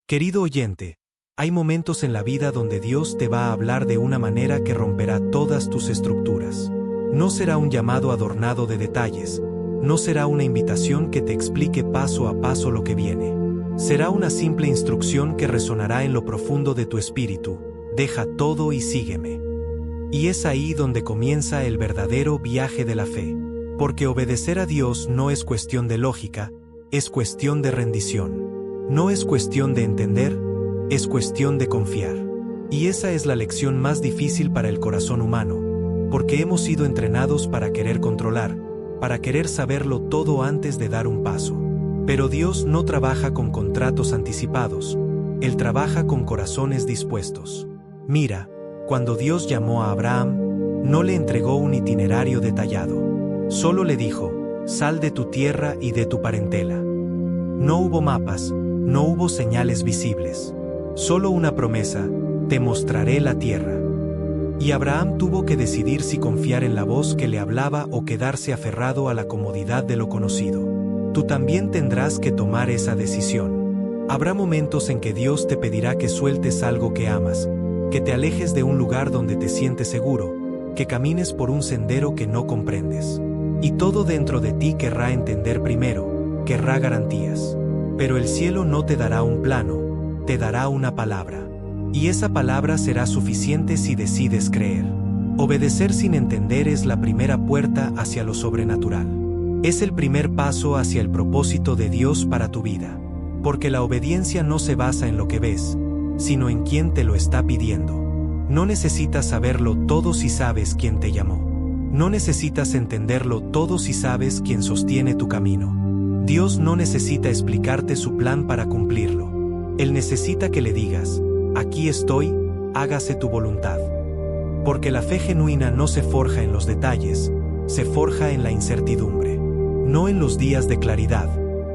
Querido oyente, hay momentos en la vida donde Dios te va a hablar de una manera que romperá todas tus estructuras. No será un llamado adornado de detalles, no será una invitación que te explique paso a paso lo que viene. Será una simple instrucción que resonará en lo profundo de tu espíritu: deja todo y sígueme. Y es ahí donde comienza el verdadero viaje de la fe, porque obedecer a Dios no es cuestión de lógica, es cuestión de rendición. No es cuestión de entender, es cuestión de confiar. Y esa es la lección más difícil para el corazón humano, porque hemos sido entrenados para querer controlar, para querer saberlo todo antes de dar un paso. Pero Dios no trabaja con contratos anticipados, Él trabaja con corazones dispuestos. Mira, cuando Dios llamó a Abraham, no le entregó un itinerario detallado. Solo le dijo: sal de tu tierra y de tu parentela. No hubo mapas, no hubo señales visibles. Solo una promesa: te mostraré la tierra. Y Abraham tuvo que decidir si confiar en la voz que le hablaba o quedarse aferrado a la comodidad de lo conocido. Tú también tendrás que tomar esa decisión. Habrá momentos en que Dios te pedirá que sueltes algo que amas, que te alejes de un lugar donde te sientes seguro, que camines por un sendero que no comprendes. Y todo dentro de ti querrá entender primero, querrá garantías. Pero el cielo no te dará un plano, te dará una palabra. Y esa palabra será suficiente si decides creer. Obedecer sin entender es la primera puerta hacia lo sobrenatural. Es el primer paso hacia el propósito de Dios para tu vida. Porque la obediencia no se basa en lo que ves, sino en quién te lo está pidiendo. No necesitas saberlo todo si sabes quién te llamó. No necesitas entenderlo todo si sabes quién sostiene tu camino. Dios no necesita explicarte su plan para cumplirlo. Él necesita que le digas: aquí estoy, hágase tu voluntad. Porque la fe genuina no se forja en los detalles, se forja en la incertidumbre. No en los días de claridad,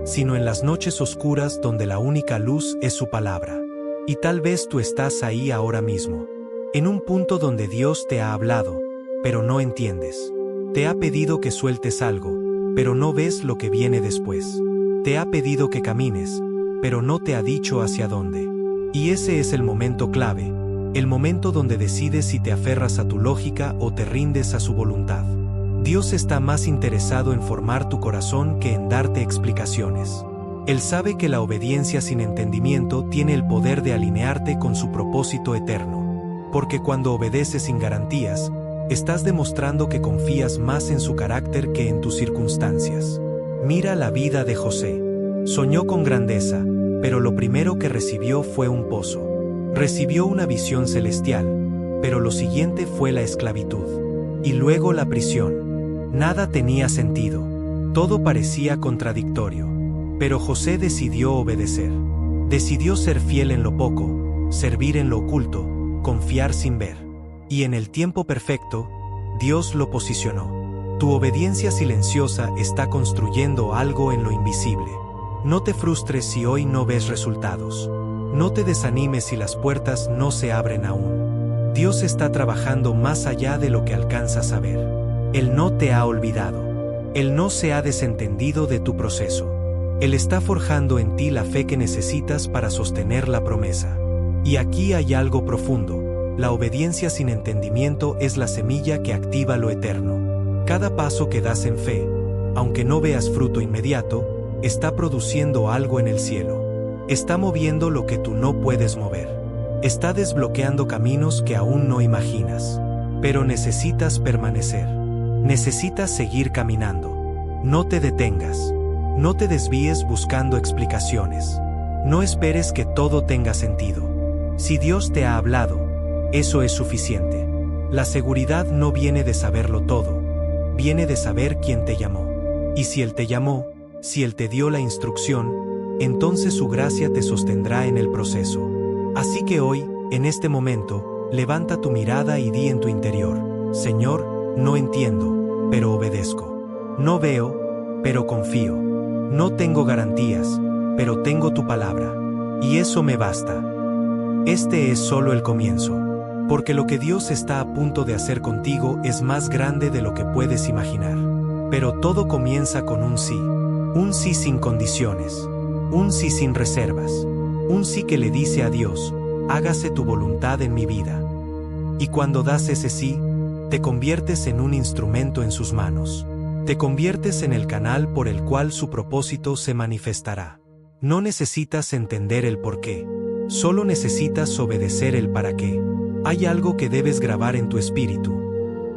sino en las noches oscuras donde la única luz es su palabra. Y tal vez tú estás ahí ahora mismo, en un punto donde Dios te ha hablado, pero no entiendes. Te ha pedido que sueltes algo, pero no ves lo que viene después. Te ha pedido que camines, pero no te ha dicho hacia dónde. Y ese es el momento clave, el momento donde decides si te aferras a tu lógica o te rindes a su voluntad. Dios está más interesado en formar tu corazón que en darte explicaciones. Él sabe que la obediencia sin entendimiento tiene el poder de alinearte con su propósito eterno. Porque cuando obedeces sin garantías, estás demostrando que confías más en su carácter que en tus circunstancias. Mira la vida de José. Soñó con grandeza, pero lo primero que recibió fue un pozo. Recibió una visión celestial, pero lo siguiente fue la esclavitud. Y luego la prisión. Nada tenía sentido. Todo parecía contradictorio. Pero José decidió obedecer. Decidió ser fiel en lo poco, servir en lo oculto, confiar sin ver. Y en el tiempo perfecto, Dios lo posicionó. Tu obediencia silenciosa está construyendo algo en lo invisible. No te frustres si hoy no ves resultados. No te desanimes si las puertas no se abren aún. Dios está trabajando más allá de lo que alcanzas a ver. Él no te ha olvidado. Él no se ha desentendido de tu proceso. Él está forjando en ti la fe que necesitas para sostener la promesa. Y aquí hay algo profundo. La obediencia sin entendimiento es la semilla que activa lo eterno. Cada paso que das en fe, aunque no veas fruto inmediato, está produciendo algo en el cielo. Está moviendo lo que tú no puedes mover. Está desbloqueando caminos que aún no imaginas. Pero necesitas permanecer. Necesitas seguir caminando. No te detengas. No te desvíes buscando explicaciones. No esperes que todo tenga sentido. Si Dios te ha hablado, eso es suficiente. La seguridad no viene de saberlo todo, viene de saber quién te llamó. Y si Él te llamó, si Él te dio la instrucción, entonces su gracia te sostendrá en el proceso. Así que hoy, en este momento, levanta tu mirada y di en tu interior: Señor, no entiendo, pero obedezco. No veo, pero confío. No tengo garantías, pero tengo tu palabra. Y eso me basta. Este es solo el comienzo. Porque lo que Dios está a punto de hacer contigo es más grande de lo que puedes imaginar. Pero todo comienza con un sí sin condiciones, un sí sin reservas, Un sí que le dice a Dios: hágase tu voluntad en mi vida. Y cuando das ese sí, te conviertes en un instrumento en sus manos. Te conviertes en el canal por el cual su propósito se manifestará. No necesitas entender el por qué. Solo necesitas obedecer el para qué. Hay algo que debes grabar en tu espíritu.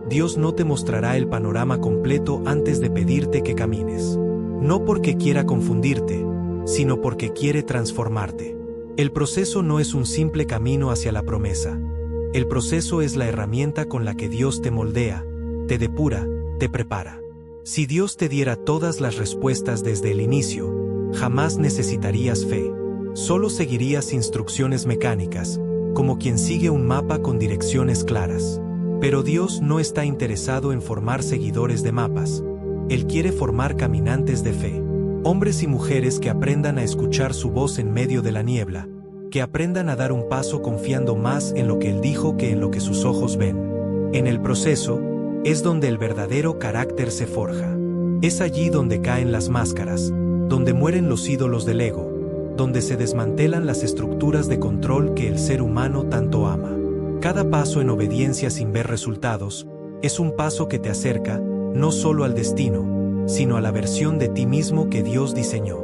Dios no te mostrará el panorama completo antes de pedirte que camines. No porque quiera confundirte, sino porque quiere transformarte. El proceso no es un simple camino hacia la promesa. El proceso es la herramienta con la que Dios te moldea, te depura, te prepara. Si Dios te diera todas las respuestas desde el inicio, jamás necesitarías fe. Solo seguirías instrucciones mecánicas, como quien sigue un mapa con direcciones claras. Pero Dios no está interesado en formar seguidores de mapas. Él quiere formar caminantes de fe. Hombres y mujeres que aprendan a escuchar su voz en medio de la niebla, que aprendan a dar un paso confiando más en lo que Él dijo que en lo que sus ojos ven. En el proceso, es donde el verdadero carácter se forja. Es allí donde caen las máscaras, donde mueren los ídolos del ego, donde se desmantelan las estructuras de control que el ser humano tanto ama. Cada paso en obediencia sin ver resultados, es un paso que te acerca, no solo al destino, sino a la versión de ti mismo que Dios diseñó.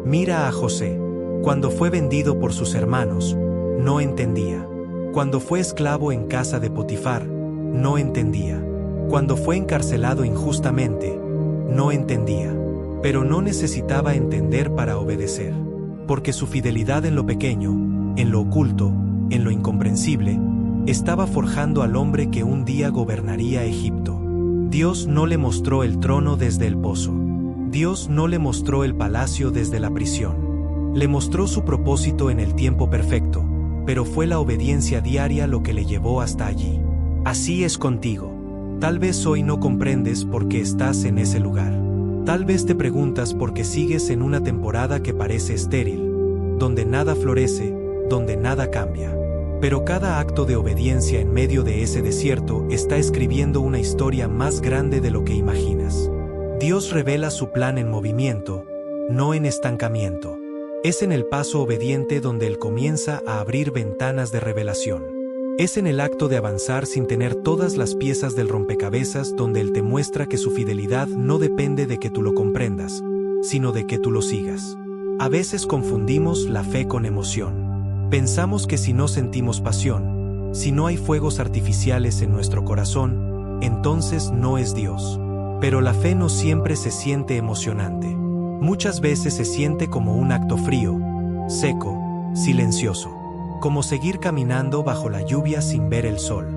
Mira a José. Cuando fue vendido por sus hermanos, no entendía. Cuando fue esclavo en casa de Potifar, no entendía. Cuando fue encarcelado injustamente, no entendía. Pero no necesitaba entender para obedecer. Porque su fidelidad en lo pequeño, en lo oculto, en lo incomprensible, estaba forjando al hombre que un día gobernaría Egipto. Dios no le mostró el trono desde el pozo. Dios no le mostró el palacio desde la prisión. Le mostró su propósito en el tiempo perfecto, pero fue la obediencia diaria lo que le llevó hasta allí. Así es contigo. Tal vez hoy no comprendes por qué estás en ese lugar. Tal vez te preguntas por qué sigues en una temporada que parece estéril, donde nada florece, donde nada cambia. Pero cada acto de obediencia en medio de ese desierto está escribiendo una historia más grande de lo que imaginas. Dios revela su plan en movimiento, no en estancamiento. Es en el paso obediente donde Él comienza a abrir ventanas de revelación. Es en el acto de avanzar sin tener todas las piezas del rompecabezas donde Él te muestra que su fidelidad no depende de que tú lo comprendas, sino de que tú lo sigas. A veces confundimos la fe con emoción. Pensamos que si no sentimos pasión, si no hay fuegos artificiales en nuestro corazón, entonces no es Dios. Pero la fe no siempre se siente emocionante. Muchas veces se siente como un acto frío, seco, silencioso. Como seguir caminando bajo la lluvia sin ver el sol.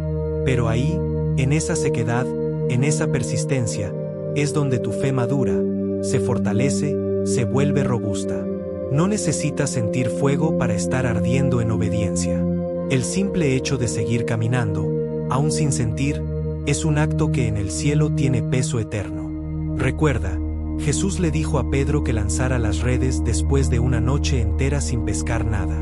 Pero ahí, en esa sequedad, en esa persistencia, es donde tu fe madura, se fortalece, se vuelve robusta. No necesitas sentir fuego para estar ardiendo en obediencia. El simple hecho de seguir caminando, aún sin sentir, es un acto que en el cielo tiene peso eterno. Recuerda, Jesús le dijo a Pedro que lanzara las redes después de una noche entera sin pescar nada.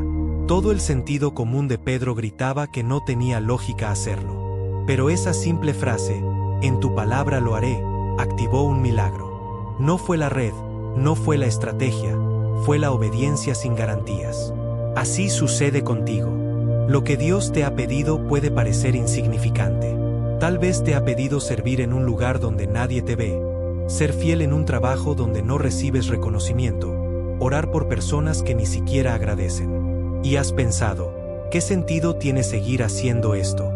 Todo el sentido común de Pedro gritaba que no tenía lógica hacerlo. Pero esa simple frase, en tu palabra lo haré, activó un milagro. No fue la red, no fue la estrategia, fue la obediencia sin garantías. Así sucede contigo. Lo que Dios te ha pedido puede parecer insignificante. Tal vez te ha pedido servir en un lugar donde nadie te ve, ser fiel en un trabajo donde no recibes reconocimiento, orar por personas que ni siquiera agradecen. Y has pensado, ¿qué sentido tiene seguir haciendo esto?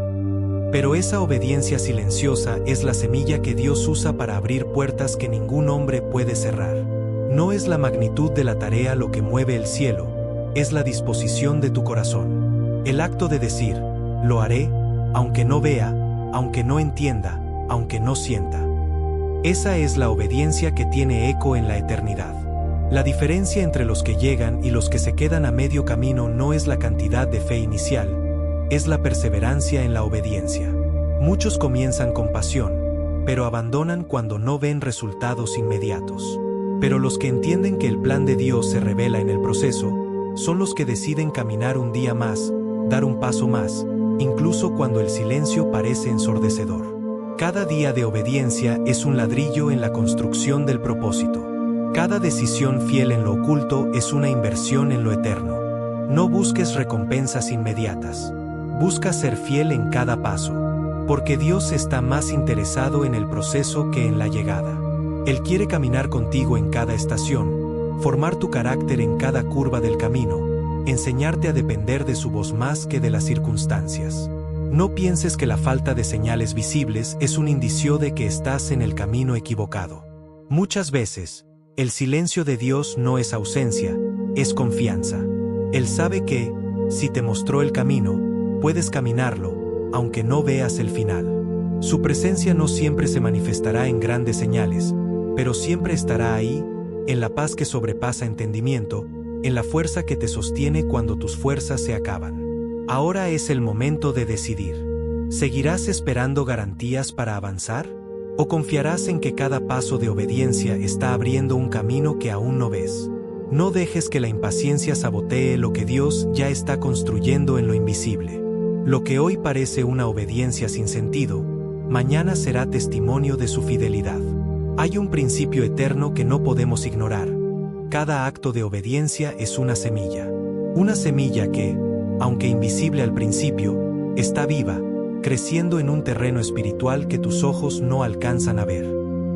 Pero esa obediencia silenciosa es la semilla que Dios usa para abrir puertas que ningún hombre puede cerrar. No es la magnitud de la tarea lo que mueve el cielo, es la disposición de tu corazón. El acto de decir, lo haré, aunque no vea, aunque no entienda, aunque no sienta. Esa es la obediencia que tiene eco en la eternidad. La diferencia entre los que llegan y los que se quedan a medio camino no es la cantidad de fe inicial, es la perseverancia en la obediencia. Muchos comienzan con pasión, pero abandonan cuando no ven resultados inmediatos. Pero los que entienden que el plan de Dios se revela en el proceso, son los que deciden caminar un día más, dar un paso más, incluso cuando el silencio parece ensordecedor. Cada día de obediencia es un ladrillo en la construcción del propósito. Cada decisión fiel en lo oculto es una inversión en lo eterno. No busques recompensas inmediatas. Busca ser fiel en cada paso, porque Dios está más interesado en el proceso que en la llegada. Él quiere caminar contigo en cada estación, formar tu carácter en cada curva del camino, enseñarte a depender de su voz más que de las circunstancias. No pienses que la falta de señales visibles es un indicio de que estás en el camino equivocado. Muchas veces, el silencio de Dios no es ausencia, es confianza. Él sabe que, si te mostró el camino, puedes caminarlo, aunque no veas el final. Su presencia no siempre se manifestará en grandes señales, pero siempre estará ahí, en la paz que sobrepasa entendimiento, en la fuerza que te sostiene cuando tus fuerzas se acaban. Ahora es el momento de decidir. ¿Seguirás esperando garantías para avanzar? ¿O confiarás en que cada paso de obediencia está abriendo un camino que aún no ves? No dejes que la impaciencia sabotee lo que Dios ya está construyendo en lo invisible. Lo que hoy parece una obediencia sin sentido, mañana será testimonio de su fidelidad. Hay un principio eterno que no podemos ignorar. Cada acto de obediencia es una semilla. Una semilla que, aunque invisible al principio, está viva, creciendo en un terreno espiritual que tus ojos no alcanzan a ver.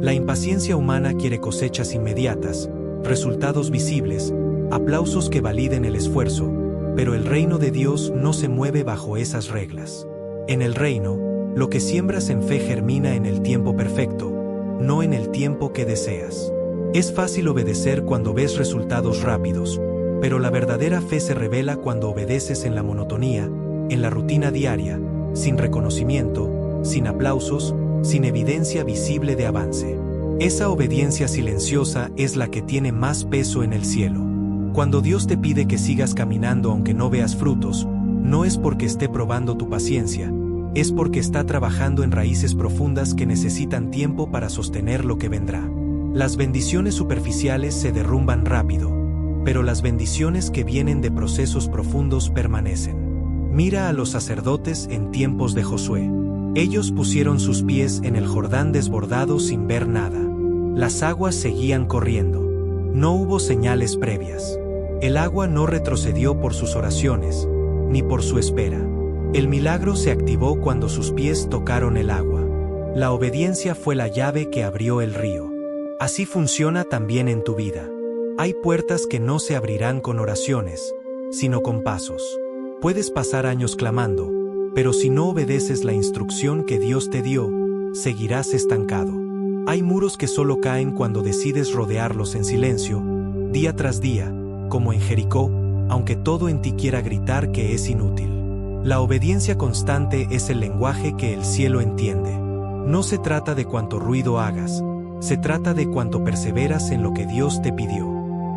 La impaciencia humana quiere cosechas inmediatas, resultados visibles, aplausos que validen el esfuerzo, pero el reino de Dios no se mueve bajo esas reglas. En el reino, lo que siembras en fe germina en el tiempo perfecto, no en el tiempo que deseas. Es fácil obedecer cuando ves resultados rápidos, pero la verdadera fe se revela cuando obedeces en la monotonía, en la rutina diaria, sin reconocimiento, sin aplausos, sin evidencia visible de avance. Esa obediencia silenciosa es la que tiene más peso en el cielo. Cuando Dios te pide que sigas caminando aunque no veas frutos, no es porque esté probando tu paciencia, es porque está trabajando en raíces profundas que necesitan tiempo para sostener lo que vendrá. Las bendiciones superficiales se derrumban rápido, pero las bendiciones que vienen de procesos profundos permanecen. Mira a los sacerdotes en tiempos de Josué. Ellos pusieron sus pies en el Jordán desbordado sin ver nada. Las aguas seguían corriendo. No hubo señales previas. El agua no retrocedió por sus oraciones, ni por su espera. El milagro se activó cuando sus pies tocaron el agua. La obediencia fue la llave que abrió el río. Así funciona también en tu vida. Hay puertas que no se abrirán con oraciones, sino con pasos. Puedes pasar años clamando, pero si no obedeces la instrucción que Dios te dio, seguirás estancado. Hay muros que solo caen cuando decides rodearlos en silencio, día tras día, como en Jericó, aunque todo en ti quiera gritar que es inútil. La obediencia constante es el lenguaje que el cielo entiende. No se trata de cuánto ruido hagas, se trata de cuánto perseveras en lo que Dios te pidió.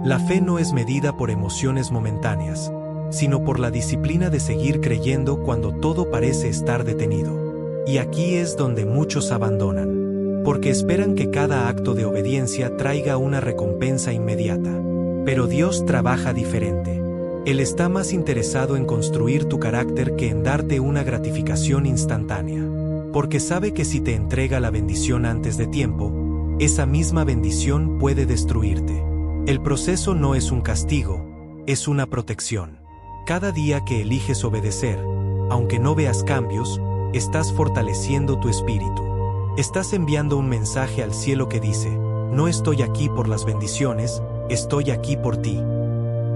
La fe no es medida por emociones momentáneas, sino por la disciplina de seguir creyendo cuando todo parece estar detenido. Y aquí es donde muchos abandonan, porque esperan que cada acto de obediencia traiga una recompensa inmediata. Pero Dios trabaja diferente. Él está más interesado en construir tu carácter que en darte una gratificación instantánea, porque sabe que si te entrega la bendición antes de tiempo, esa misma bendición puede destruirte. El proceso no es un castigo, es una protección. Cada día que eliges obedecer, aunque no veas cambios, estás fortaleciendo tu espíritu. Estás enviando un mensaje al cielo que dice: no estoy aquí por las bendiciones, estoy aquí por ti.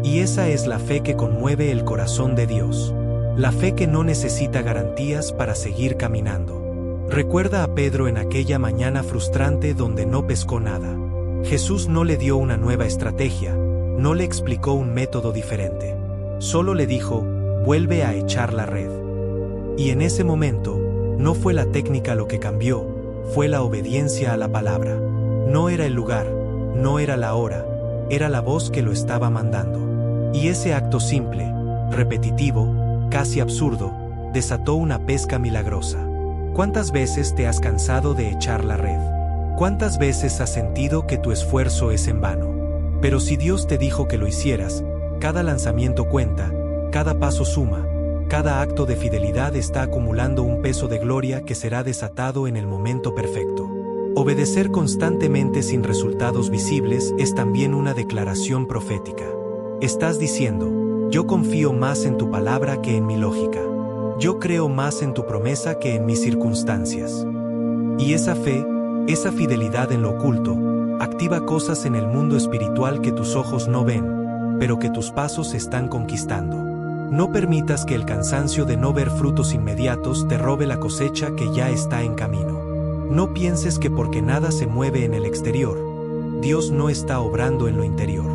Y esa es la fe que conmueve el corazón de Dios. La fe que no necesita garantías para seguir caminando. Recuerda a Pedro en aquella mañana frustrante donde no pescó nada. Jesús no le dio una nueva estrategia, no le explicó un método diferente. Solo le dijo: vuelve a echar la red. Y en ese momento, no fue la técnica lo que cambió, fue la obediencia a la palabra. No era el lugar, no era la hora, era la voz que lo estaba mandando. Y ese acto simple, repetitivo, casi absurdo, desató una pesca milagrosa. ¿Cuántas veces te has cansado de echar la red? ¿Cuántas veces has sentido que tu esfuerzo es en vano? Pero si Dios te dijo que lo hicieras, cada lanzamiento cuenta, cada paso suma, cada acto de fidelidad está acumulando un peso de gloria que será desatado en el momento perfecto. Obedecer constantemente sin resultados visibles es también una declaración profética. Estás diciendo: Yo confío más en tu palabra que en mi lógica. Yo creo más en tu promesa que en mis circunstancias. Y esa fe, esa fidelidad en lo oculto, activa cosas en el mundo espiritual que tus ojos no ven, pero que tus pasos están conquistando. No permitas que el cansancio de no ver frutos inmediatos te robe la cosecha que ya está en camino. No pienses que porque nada se mueve en el exterior, Dios no está obrando en lo interior.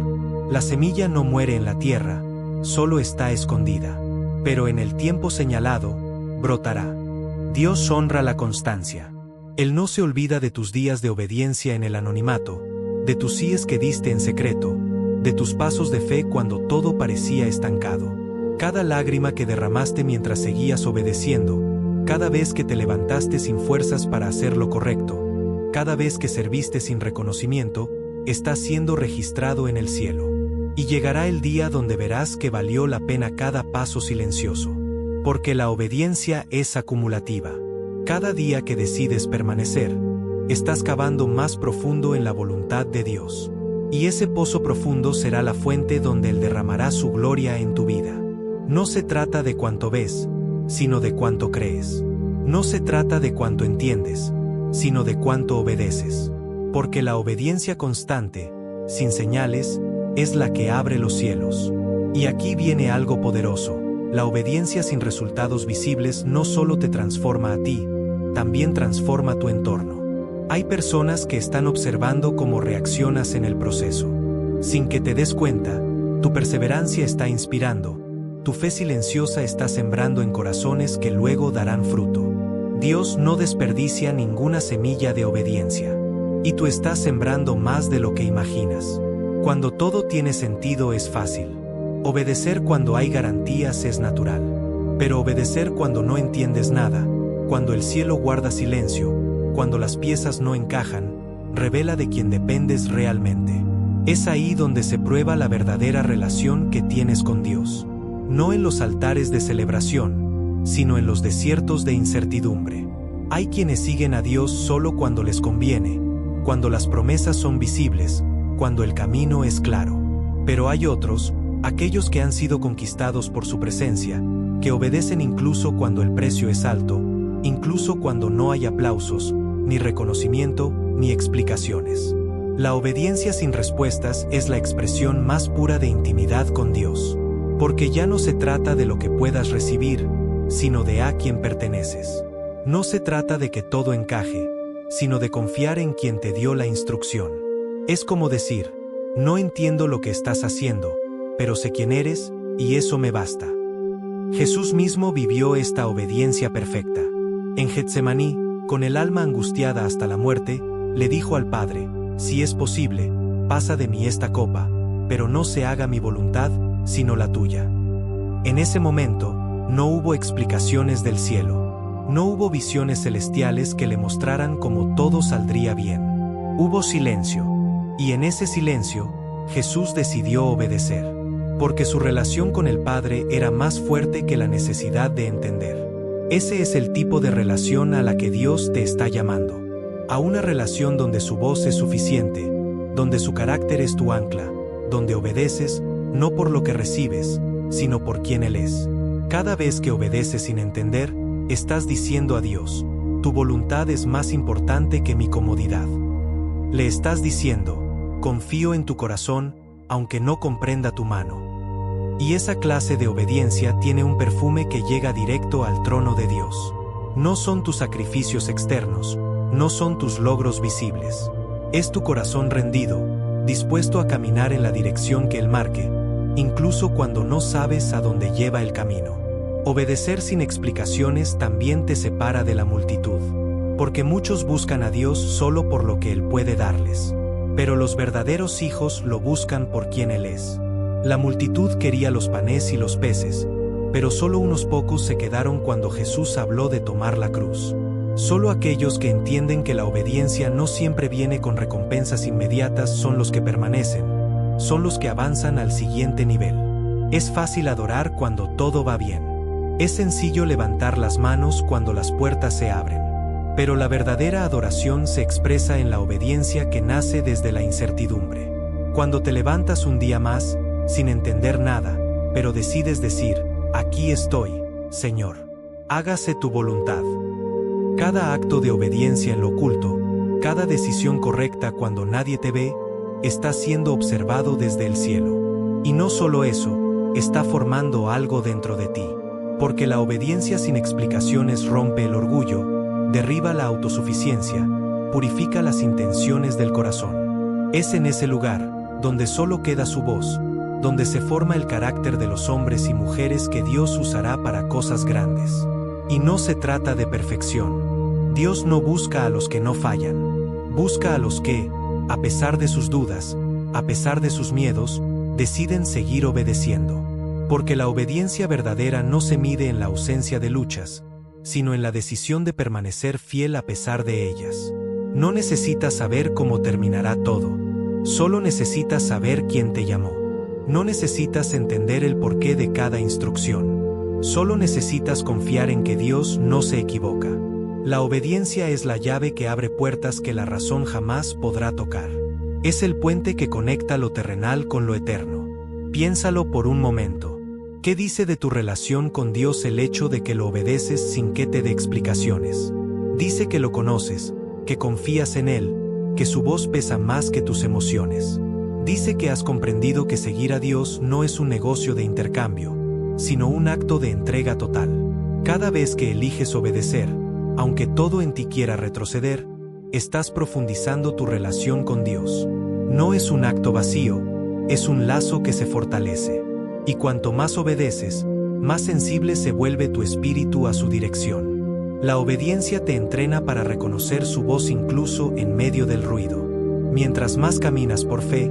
La semilla no muere en la tierra, solo está escondida. Pero en el tiempo señalado, brotará. Dios honra la constancia. Él no se olvida de tus días de obediencia en el anonimato, de tus síes que diste en secreto, de tus pasos de fe cuando todo parecía estancado. Cada lágrima que derramaste mientras seguías obedeciendo, cada vez que te levantaste sin fuerzas para hacer lo correcto, cada vez que serviste sin reconocimiento, está siendo registrado en el cielo. Y llegará el día donde verás que valió la pena cada paso silencioso. Porque la obediencia es acumulativa. Cada día que decides permanecer, estás cavando más profundo en la voluntad de Dios. Y ese pozo profundo será la fuente donde Él derramará su gloria en tu vida. No se trata de cuánto ves, sino de cuánto crees. No se trata de cuánto entiendes, sino de cuánto obedeces. Porque la obediencia constante, sin señales, es la que abre los cielos. Y aquí viene algo poderoso. La obediencia sin resultados visibles no solo te transforma a ti, también transforma tu entorno. Hay personas que están observando cómo reaccionas en el proceso. Sin que te des cuenta, tu perseverancia está inspirando, tu fe silenciosa está sembrando en corazones que luego darán fruto. Dios no desperdicia ninguna semilla de obediencia. Y tú estás sembrando más de lo que imaginas. Cuando todo tiene sentido es fácil. Obedecer cuando hay garantías es natural. Pero obedecer cuando no entiendes nada, cuando el cielo guarda silencio, cuando las piezas no encajan, revela de quién dependes realmente. Es ahí donde se prueba la verdadera relación que tienes con Dios. No en los altares de celebración, sino en los desiertos de incertidumbre. Hay quienes siguen a Dios solo cuando les conviene, cuando las promesas son visibles, cuando el camino es claro. Pero hay otros, aquellos que han sido conquistados por su presencia, que obedecen incluso cuando el precio es alto, incluso cuando no hay aplausos, ni reconocimiento, ni explicaciones. La obediencia sin respuestas es la expresión más pura de intimidad con Dios. Porque ya no se trata de lo que puedas recibir, sino de a quién perteneces. No se trata de que todo encaje, sino de confiar en quien te dio la instrucción. Es como decir, no entiendo lo que estás haciendo, pero sé quién eres, y eso me basta. Jesús mismo vivió esta obediencia perfecta. En Getsemaní, con el alma angustiada hasta la muerte, le dijo al Padre, si es posible, pasa de mí esta copa, pero no se haga mi voluntad, sino la tuya. En ese momento, no hubo explicaciones del cielo. No hubo visiones celestiales que le mostraran cómo todo saldría bien. Hubo silencio. Y en ese silencio, Jesús decidió obedecer. Porque su relación con el Padre era más fuerte que la necesidad de entender. Ese es el tipo de relación a la que Dios te está llamando. A una relación donde su voz es suficiente, donde su carácter es tu ancla, donde obedeces, no por lo que recibes, sino por quien Él es. Cada vez que obedeces sin entender, estás diciendo a Dios, tu voluntad es más importante que mi comodidad. Le estás diciendo, confío en tu corazón, aunque no comprenda tu mano. Y esa clase de obediencia tiene un perfume que llega directo al trono de Dios. No son tus sacrificios externos, no son tus logros visibles. Es tu corazón rendido, dispuesto a caminar en la dirección que Él marque, incluso cuando no sabes a dónde lleva el camino. Obedecer sin explicaciones también te separa de la multitud, porque muchos buscan a Dios solo por lo que Él puede darles. Pero los verdaderos hijos lo buscan por quien Él es. La multitud quería los panes y los peces, pero solo unos pocos se quedaron cuando Jesús habló de tomar la cruz. Solo aquellos que entienden que la obediencia no siempre viene con recompensas inmediatas son los que permanecen, son los que avanzan al siguiente nivel. Es fácil adorar cuando todo va bien. Es sencillo levantar las manos cuando las puertas se abren. Pero la verdadera adoración se expresa en la obediencia que nace desde la incertidumbre. Cuando te levantas un día más, sin entender nada, pero decides decir: aquí estoy, Señor. Hágase tu voluntad. Cada acto de obediencia en lo oculto, cada decisión correcta cuando nadie te ve, está siendo observado desde el cielo. Y no solo eso, está formando algo dentro de ti. Porque la obediencia sin explicaciones rompe el orgullo, derriba la autosuficiencia, purifica las intenciones del corazón. Es en ese lugar, donde solo queda su voz, donde se forma el carácter de los hombres y mujeres que Dios usará para cosas grandes. Y no se trata de perfección. Dios no busca a los que no fallan. Busca a los que, a pesar de sus dudas, a pesar de sus miedos, deciden seguir obedeciendo. Porque la obediencia verdadera no se mide en la ausencia de luchas, sino en la decisión de permanecer fiel a pesar de ellas. No necesitas saber cómo terminará todo. Solo necesitas saber quién te llamó. No necesitas entender el porqué de cada instrucción. Solo necesitas confiar en que Dios no se equivoca. La obediencia es la llave que abre puertas que la razón jamás podrá tocar. Es el puente que conecta lo terrenal con lo eterno. Piénsalo por un momento. ¿Qué dice de tu relación con Dios el hecho de que lo obedeces sin que te dé explicaciones? Dice que lo conoces, que confías en Él, que su voz pesa más que tus emociones. Dice que has comprendido que seguir a Dios no es un negocio de intercambio, sino un acto de entrega total. Cada vez que eliges obedecer, aunque todo en ti quiera retroceder, estás profundizando tu relación con Dios. No es un acto vacío, es un lazo que se fortalece. Y cuanto más obedeces, más sensible se vuelve tu espíritu a su dirección. La obediencia te entrena para reconocer su voz incluso en medio del ruido. Mientras más caminas por fe,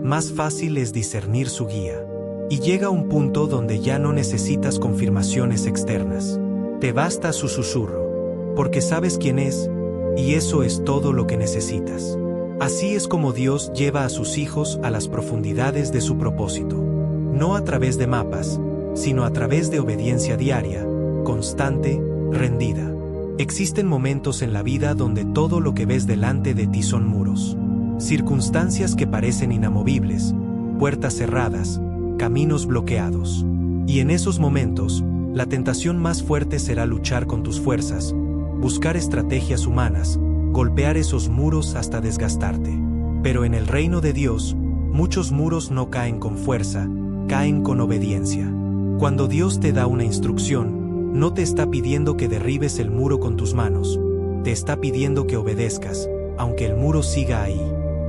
más fácil es discernir su guía. Y llega un punto donde ya no necesitas confirmaciones externas. Te basta su susurro, porque sabes quién es, y eso es todo lo que necesitas. Así es como Dios lleva a sus hijos a las profundidades de su propósito. No a través de mapas, sino a través de obediencia diaria, constante, rendida. Existen momentos en la vida donde todo lo que ves delante de ti son muros. Circunstancias que parecen inamovibles, puertas cerradas, caminos bloqueados. Y en esos momentos, la tentación más fuerte será luchar con tus fuerzas, buscar estrategias humanas, golpear esos muros hasta desgastarte. Pero en el reino de Dios, muchos muros no caen con fuerza, caen con obediencia. Cuando Dios te da una instrucción, no te está pidiendo que derribes el muro con tus manos, te está pidiendo que obedezcas, aunque el muro siga ahí.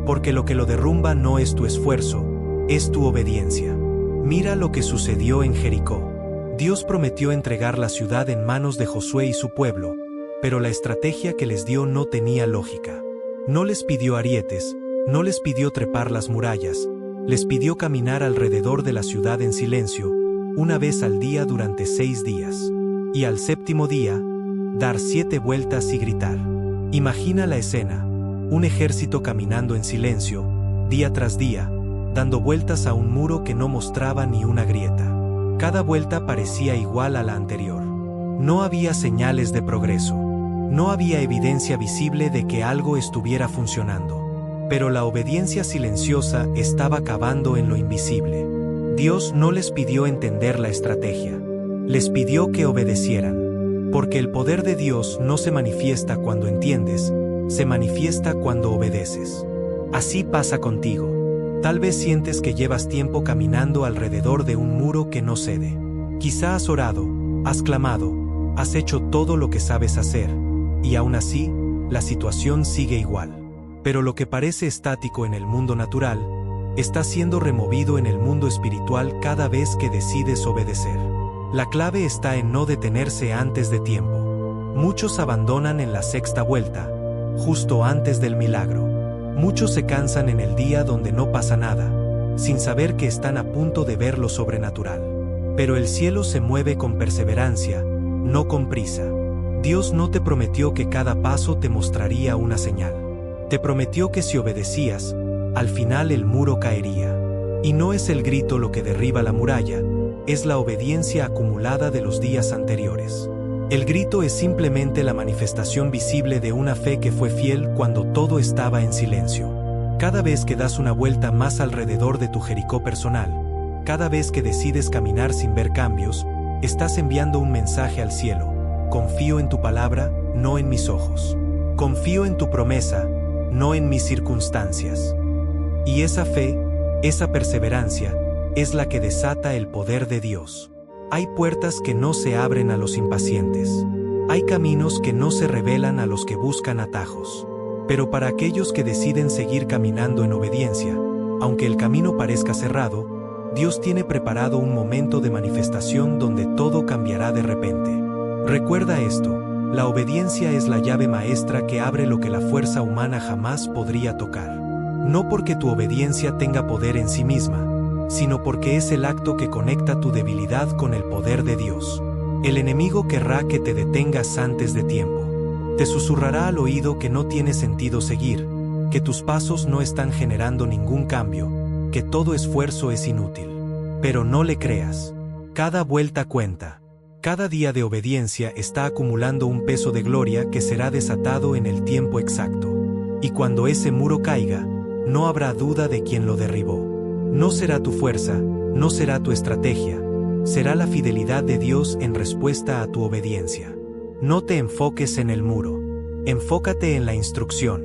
Porque lo que lo derrumba no es tu esfuerzo, es tu obediencia. Mira lo que sucedió en Jericó. Dios prometió entregar la ciudad en manos de Josué y su pueblo, pero la estrategia que les dio no tenía lógica. No les pidió arietes, no les pidió trepar las murallas, les pidió caminar alrededor de la ciudad en silencio, una vez al día durante 6 días. Y al 7º día, dar 7 vueltas y gritar. Imagina la escena, un ejército caminando en silencio, día tras día, dando vueltas a un muro que no mostraba ni una grieta. Cada vuelta parecía igual a la anterior. No había señales de progreso. No había evidencia visible de que algo estuviera funcionando. Pero la obediencia silenciosa estaba cavando en lo invisible. Dios no les pidió entender la estrategia. Les pidió que obedecieran. Porque el poder de Dios no se manifiesta cuando entiendes, se manifiesta cuando obedeces. Así pasa contigo. Tal vez sientes que llevas tiempo caminando alrededor de un muro que no cede. Quizá has orado, has clamado, has hecho todo lo que sabes hacer, y aún así, la situación sigue igual. Pero lo que parece estático en el mundo natural, está siendo removido en el mundo espiritual cada vez que decides obedecer. La clave está en no detenerse antes de tiempo. Muchos abandonan en la 6ª vuelta, justo antes del milagro. Muchos se cansan en el día donde no pasa nada, sin saber que están a punto de ver lo sobrenatural. Pero el cielo se mueve con perseverancia, no con prisa. Dios no te prometió que cada paso te mostraría una señal. Te prometió que si obedecías, al final el muro caería. Y no es el grito lo que derriba la muralla, es la obediencia acumulada de los días anteriores. El grito es simplemente la manifestación visible de una fe que fue fiel cuando todo estaba en silencio. Cada vez que das una vuelta más alrededor de tu Jericó personal, Cada vez que decides caminar sin ver cambios, estás enviando un mensaje al cielo. Confío en tu palabra, no en mis ojos. Confío en tu promesa, no en mis circunstancias. Y esa fe, esa perseverancia, es la que desata el poder de Dios. Hay puertas que no se abren a los impacientes. Hay caminos que no se revelan a los que buscan atajos. Pero para aquellos que deciden seguir caminando en obediencia, aunque el camino parezca cerrado, Dios tiene preparado un momento de manifestación donde todo cambiará de repente. Recuerda esto, la obediencia es la llave maestra que abre lo que la fuerza humana jamás podría tocar. No porque tu obediencia tenga poder en sí misma, sino porque es el acto que conecta tu debilidad con el poder de Dios. El enemigo querrá que te detengas antes de tiempo. Te susurrará al oído que no tiene sentido seguir, que tus pasos no están generando ningún cambio, que todo esfuerzo es inútil. Pero no le creas. Cada vuelta cuenta. Cada día de obediencia está acumulando un peso de gloria que será desatado en el tiempo exacto. Y cuando ese muro caiga, no habrá duda de quién lo derribó. No será tu fuerza, no será tu estrategia, será la fidelidad de Dios en respuesta a tu obediencia. No te enfoques en el muro, enfócate en la instrucción.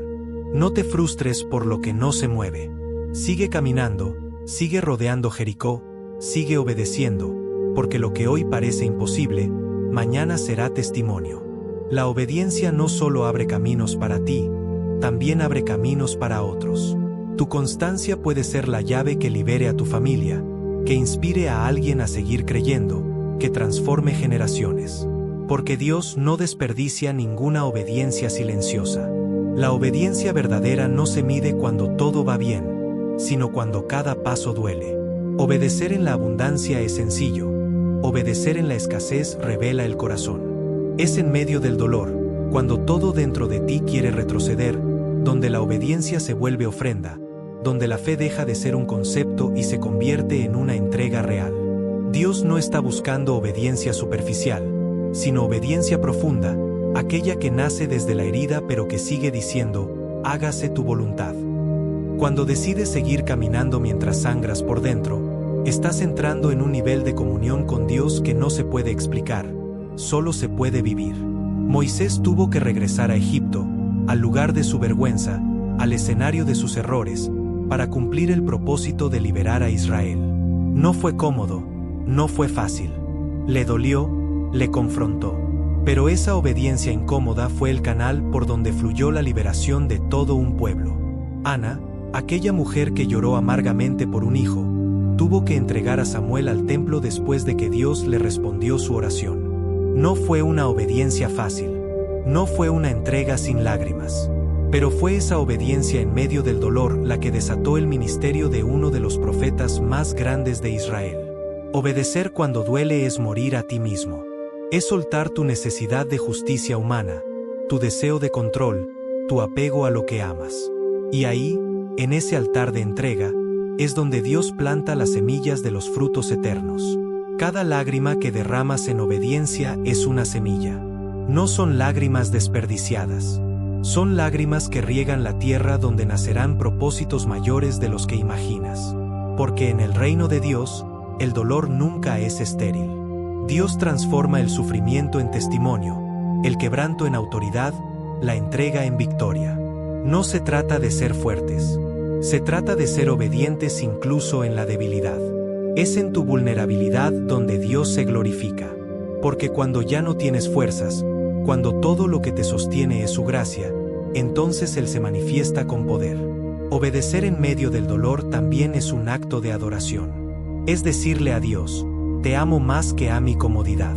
No te frustres por lo que no se mueve. Sigue caminando, sigue rodeando Jericó, sigue obedeciendo, porque lo que hoy parece imposible, mañana será testimonio. La obediencia no solo abre caminos para ti, también abre caminos para otros. Tu constancia puede ser la llave que libere a tu familia, que inspire a alguien a seguir creyendo, que transforme generaciones. Porque Dios no desperdicia ninguna obediencia silenciosa. La obediencia verdadera no se mide cuando todo va bien, sino cuando cada paso duele. Obedecer en la abundancia es sencillo, obedecer en la escasez revela el corazón. Es en medio del dolor, cuando todo dentro de ti quiere retroceder, donde la obediencia se vuelve ofrenda, donde la fe deja de ser un concepto y se convierte en una entrega real. Dios no está buscando obediencia superficial, sino obediencia profunda, aquella que nace desde la herida pero que sigue diciendo, hágase tu voluntad. Cuando decides seguir caminando mientras sangras por dentro, estás entrando en un nivel de comunión con Dios que no se puede explicar, solo se puede vivir. Moisés tuvo que regresar a Egipto, al lugar de su vergüenza, al escenario de sus errores, para cumplir el propósito de liberar a Israel. No fue cómodo, no fue fácil. Le dolió, le confrontó. Pero esa obediencia incómoda fue el canal por donde fluyó la liberación de todo un pueblo. Ana, aquella mujer que lloró amargamente por un hijo, tuvo que entregar a Samuel al templo después de que Dios le respondió su oración. No fue una obediencia fácil, no fue una entrega sin lágrimas, pero fue esa obediencia en medio del dolor la que desató el ministerio de uno de los profetas más grandes de Israel. Obedecer cuando duele es morir a ti mismo. Es soltar tu necesidad de justicia humana, tu deseo de control, tu apego a lo que amas. Y ahí, en ese altar de entrega, es donde Dios planta las semillas de los frutos eternos. Cada lágrima que derramas en obediencia es una semilla. No son lágrimas desperdiciadas. Son lágrimas que riegan la tierra donde nacerán propósitos mayores de los que imaginas. Porque en el reino de Dios, el dolor nunca es estéril. Dios transforma el sufrimiento en testimonio, el quebranto en autoridad, la entrega en victoria. No se trata de ser fuertes, se trata de ser obedientes incluso en la debilidad. Es en tu vulnerabilidad donde Dios se glorifica. Porque cuando ya no tienes fuerzas, cuando todo lo que te sostiene es su gracia, entonces Él se manifiesta con poder. Obedecer en medio del dolor también es un acto de adoración. Es decirle a Dios, te amo más que a mi comodidad.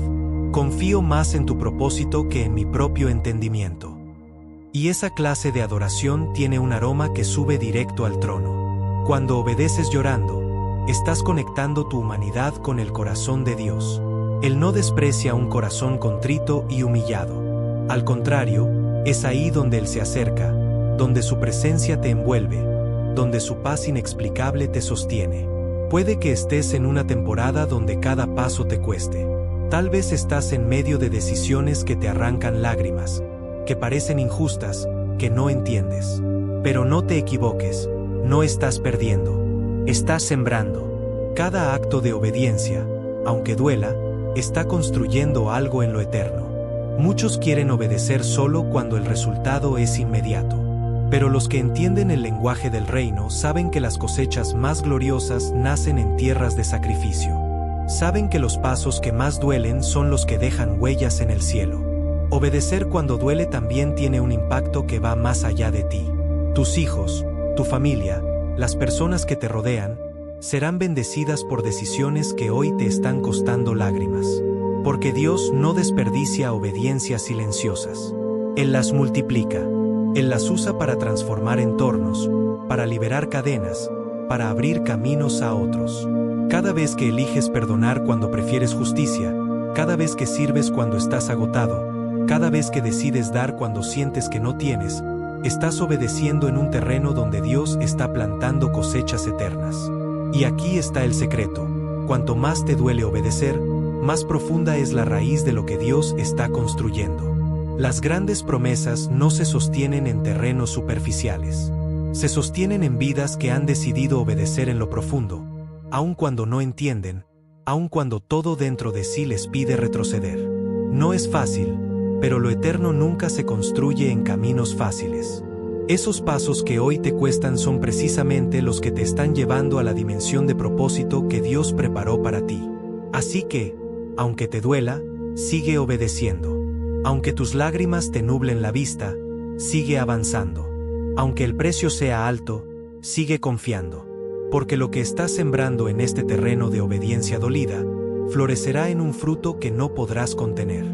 Confío más en tu propósito que en mi propio entendimiento. Y esa clase de adoración tiene un aroma que sube directo al trono. Cuando obedeces llorando, estás conectando tu humanidad con el corazón de Dios. Él no desprecia un corazón contrito y humillado. Al contrario, es ahí donde Él se acerca, donde su presencia te envuelve, donde su paz inexplicable te sostiene. Puede que estés en una temporada donde cada paso te cueste. Tal vez estás en medio de decisiones que te arrancan lágrimas, que parecen injustas, que no entiendes. Pero no te equivoques, no estás perdiendo, estás sembrando. Cada acto de obediencia, aunque duela, está construyendo algo en lo eterno. Muchos quieren obedecer solo cuando el resultado es inmediato. Pero los que entienden el lenguaje del reino saben que las cosechas más gloriosas nacen en tierras de sacrificio. Saben que los pasos que más duelen son los que dejan huellas en el cielo. Obedecer cuando duele también tiene un impacto que va más allá de ti. Tus hijos, tu familia, las personas que te rodean, serán bendecidas por decisiones que hoy te están costando lágrimas. Porque Dios no desperdicia obediencias silenciosas. Él las multiplica. Él las usa para transformar entornos, para liberar cadenas, para abrir caminos a otros. Cada vez que eliges perdonar cuando prefieres justicia, cada vez que sirves cuando estás agotado, cada vez que decides dar cuando sientes que no tienes, estás obedeciendo en un terreno donde Dios está plantando cosechas eternas. Y aquí está el secreto: cuanto más te duele obedecer, más profunda es la raíz de lo que Dios está construyendo. Las grandes promesas no se sostienen en terrenos superficiales. Se sostienen en vidas que han decidido obedecer en lo profundo, aun cuando no entienden, aun cuando todo dentro de sí les pide retroceder. No es fácil, pero lo eterno nunca se construye en caminos fáciles. Esos pasos que hoy te cuestan son precisamente los que te están llevando a la dimensión de propósito que Dios preparó para ti. Así que, aunque te duela, sigue obedeciendo. Aunque tus lágrimas te nublen la vista, sigue avanzando. Aunque el precio sea alto, sigue confiando. Porque lo que estás sembrando en este terreno de obediencia dolida, florecerá en un fruto que no podrás contener.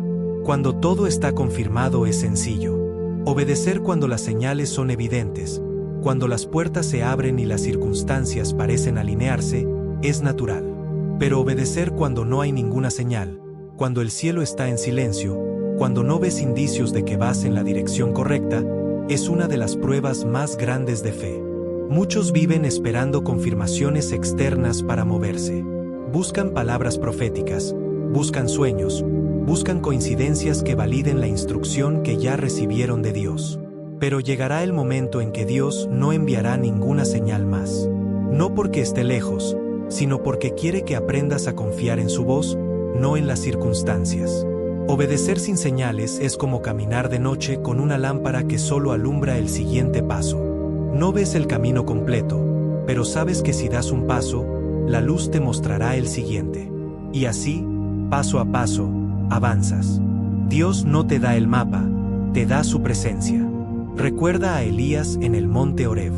Cuando todo está confirmado es sencillo. Obedecer cuando las señales son evidentes, cuando las puertas se abren y las circunstancias parecen alinearse, es natural. Pero obedecer cuando no hay ninguna señal, cuando el cielo está en silencio, cuando no ves indicios de que vas en la dirección correcta, es una de las pruebas más grandes de fe. Muchos viven esperando confirmaciones externas para moverse. Buscan palabras proféticas, buscan sueños, buscan coincidencias que validen la instrucción que ya recibieron de Dios. Pero llegará el momento en que Dios no enviará ninguna señal más. No porque esté lejos, sino porque quiere que aprendas a confiar en su voz, no en las circunstancias. Obedecer sin señales es como caminar de noche con una lámpara que solo alumbra el siguiente paso. No ves el camino completo, pero sabes que si das un paso, la luz te mostrará el siguiente. Y así, paso a paso, avanzas. Dios no te da el mapa, te da su presencia. Recuerda a Elías en el monte Horeb.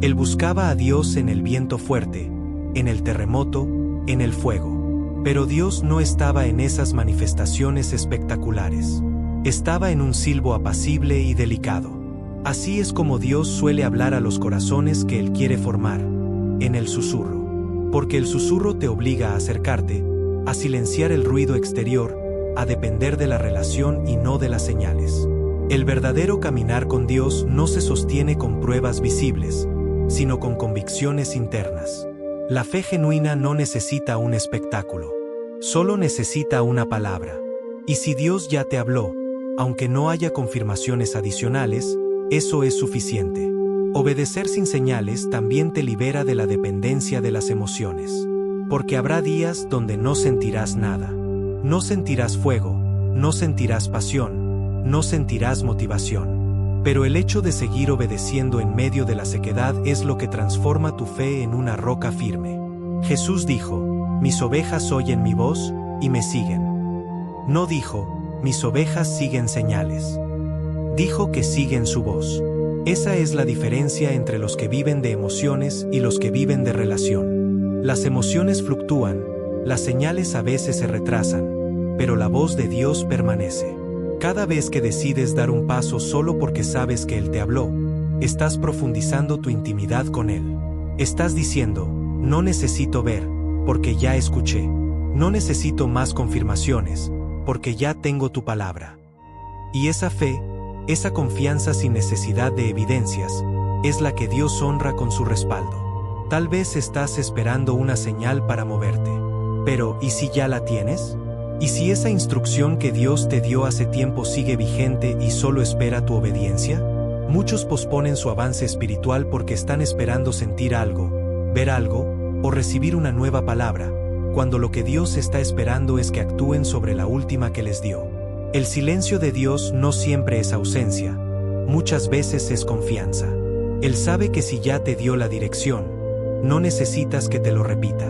Él buscaba a Dios en el viento fuerte, en el terremoto, en el fuego. Pero Dios no estaba en esas manifestaciones espectaculares. Estaba en un silbo apacible y delicado. Así es como Dios suele hablar a los corazones que Él quiere formar, en el susurro. Porque el susurro te obliga a acercarte, a silenciar el ruido exterior, a depender de la relación y no de las señales. El verdadero caminar con Dios no se sostiene con pruebas visibles, sino con convicciones internas. La fe genuina no necesita un espectáculo, solo necesita una palabra. Y si Dios ya te habló, aunque no haya confirmaciones adicionales, eso es suficiente. Obedecer sin señales también te libera de la dependencia de las emociones. Porque habrá días donde no sentirás nada. No sentirás fuego, no sentirás pasión, no sentirás motivación. Pero el hecho de seguir obedeciendo en medio de la sequedad es lo que transforma tu fe en una roca firme. Jesús dijo: mis ovejas oyen mi voz y me siguen. No dijo: mis ovejas siguen señales. Dijo que siguen su voz. Esa es la diferencia entre los que viven de emociones y los que viven de relación. Las emociones fluctúan, las señales a veces se retrasan, pero la voz de Dios permanece. Cada vez que decides dar un paso solo porque sabes que Él te habló, estás profundizando tu intimidad con Él. Estás diciendo: no necesito ver, porque ya escuché. No necesito más confirmaciones, porque ya tengo tu palabra. Y esa fe, esa confianza sin necesidad de evidencias, es la que Dios honra con su respaldo. Tal vez estás esperando una señal para moverte. Pero, ¿y si ya la tienes? ¿Y si esa instrucción que Dios te dio hace tiempo sigue vigente y solo espera tu obediencia? Muchos posponen su avance espiritual porque están esperando sentir algo, ver algo, o recibir una nueva palabra, cuando lo que Dios está esperando es que actúen sobre la última que les dio. El silencio de Dios no siempre es ausencia, muchas veces es confianza. Él sabe que si ya te dio la dirección, no necesitas que te lo repita.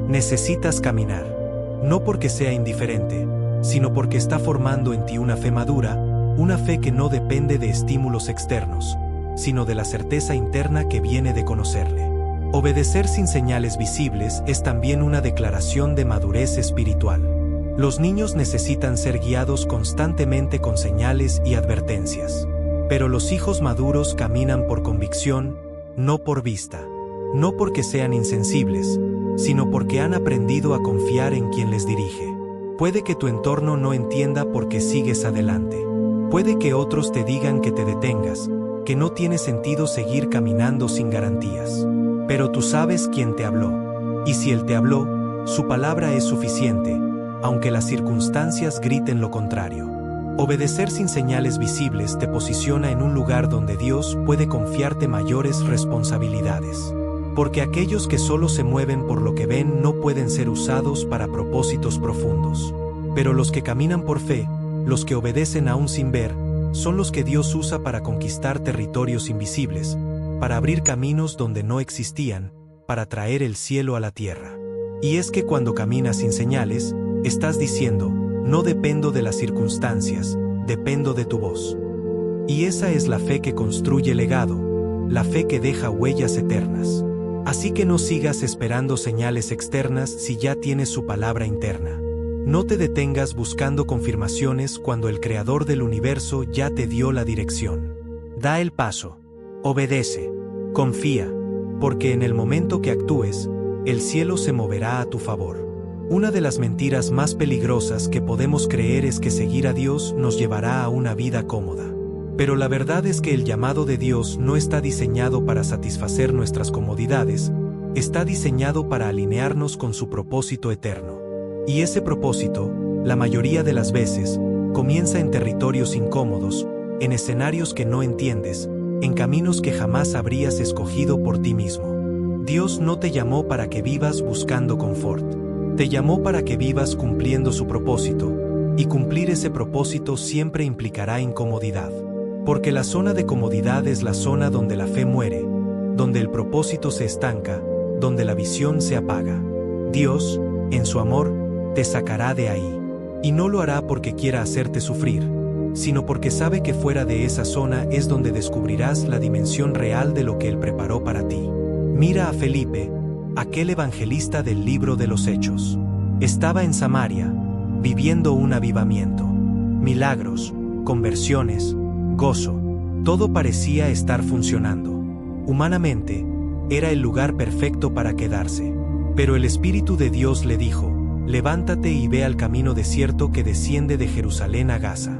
Necesitas caminar. No porque sea indiferente, sino porque está formando en ti una fe madura, una fe que no depende de estímulos externos, sino de la certeza interna que viene de conocerle. Obedecer sin señales visibles es también una declaración de madurez espiritual. Los niños necesitan ser guiados constantemente con señales y advertencias. Pero los hijos maduros caminan por convicción, no por vista. No porque sean insensibles, sino porque han aprendido a confiar en quien les dirige. Puede que tu entorno no entienda por qué sigues adelante. Puede que otros te digan que te detengas, que no tiene sentido seguir caminando sin garantías. Pero tú sabes quién te habló. Y si Él te habló, su palabra es suficiente, aunque las circunstancias griten lo contrario. Obedecer sin señales visibles te posiciona en un lugar donde Dios puede confiarte mayores responsabilidades. Porque aquellos que solo se mueven por lo que ven no pueden ser usados para propósitos profundos. Pero los que caminan por fe, los que obedecen aún sin ver, son los que Dios usa para conquistar territorios invisibles, para abrir caminos donde no existían, para traer el cielo a la tierra. Y es que cuando caminas sin señales, estás diciendo, no dependo de las circunstancias, dependo de tu voz. Y esa es la fe que construye legado, la fe que deja huellas eternas. Así que no sigas esperando señales externas si ya tienes su palabra interna. No te detengas buscando confirmaciones cuando el Creador del universo ya te dio la dirección. Da el paso. Obedece. Confía. Porque en el momento que actúes, el cielo se moverá a tu favor. Una de las mentiras más peligrosas que podemos creer es que seguir a Dios nos llevará a una vida cómoda. Pero la verdad es que el llamado de Dios no está diseñado para satisfacer nuestras comodidades, está diseñado para alinearnos con su propósito eterno. Y ese propósito, la mayoría de las veces, comienza en territorios incómodos, en escenarios que no entiendes, en caminos que jamás habrías escogido por ti mismo. Dios no te llamó para que vivas buscando confort. Te llamó para que vivas cumpliendo su propósito, y cumplir ese propósito siempre implicará incomodidad. Porque la zona de comodidad es la zona donde la fe muere, donde el propósito se estanca, donde la visión se apaga. Dios, en su amor, te sacará de ahí. Y no lo hará porque quiera hacerte sufrir, sino porque sabe que fuera de esa zona es donde descubrirás la dimensión real de lo que Él preparó para ti. Mira a Felipe, aquel evangelista del libro de los Hechos. Estaba en Samaria, viviendo un avivamiento. Milagros, conversiones, gozo. Todo parecía estar funcionando. Humanamente, era el lugar perfecto para quedarse. Pero el Espíritu de Dios le dijo, levántate y ve al camino desierto que desciende de Jerusalén a Gaza.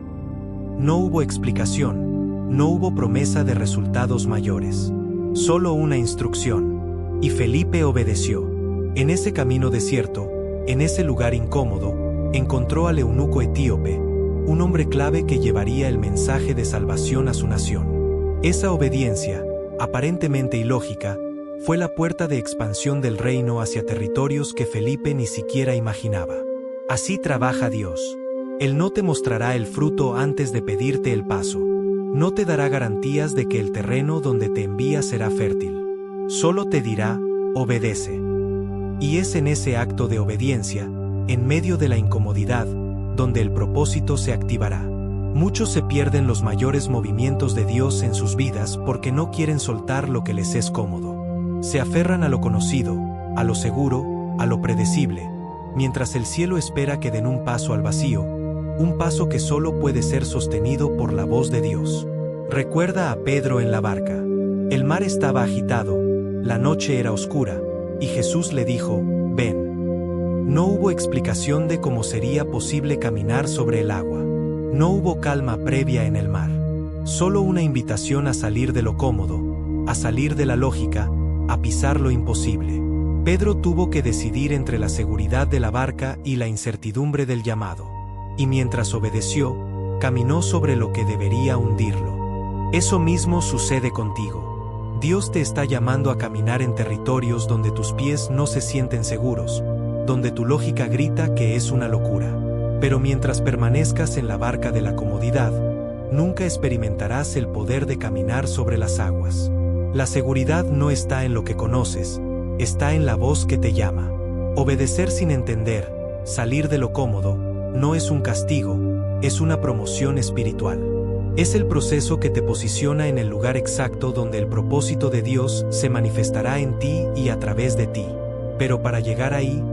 No hubo explicación, no hubo promesa de resultados mayores. Solo una instrucción. Y Felipe obedeció. En ese camino desierto, en ese lugar incómodo, encontró al eunuco etíope, un hombre clave que llevaría el mensaje de salvación a su nación. Esa obediencia, aparentemente ilógica, fue la puerta de expansión del reino hacia territorios que Felipe ni siquiera imaginaba. Así trabaja Dios. Él no te mostrará el fruto antes de pedirte el paso. No te dará garantías de que el terreno donde te envía será fértil. Solo te dirá, obedece. Y es en ese acto de obediencia, en medio de la incomodidad, donde el propósito se activará. Muchos se pierden los mayores movimientos de Dios en sus vidas porque no quieren soltar lo que les es cómodo. Se aferran a lo conocido, a lo seguro, a lo predecible, mientras el cielo espera que den un paso al vacío, un paso que solo puede ser sostenido por la voz de Dios. Recuerda a Pedro en la barca. El mar estaba agitado, la noche era oscura, y Jesús le dijo, ven. No hubo explicación de cómo sería posible caminar sobre el agua. No hubo calma previa en el mar. Solo una invitación a salir de lo cómodo, a salir de la lógica, a pisar lo imposible. Pedro tuvo que decidir entre la seguridad de la barca y la incertidumbre del llamado. Y mientras obedeció, caminó sobre lo que debería hundirlo. Eso mismo sucede contigo. Dios te está llamando a caminar en territorios donde tus pies no se sienten seguros, donde tu lógica grita que es una locura. Pero mientras permanezcas en la barca de la comodidad, nunca experimentarás el poder de caminar sobre las aguas. La seguridad no está en lo que conoces, está en la voz que te llama. Obedecer sin entender, salir de lo cómodo, no es un castigo, es una promoción espiritual. Es el proceso que te posiciona en el lugar exacto donde el propósito de Dios se manifestará en ti y a través de ti. Pero para llegar ahí,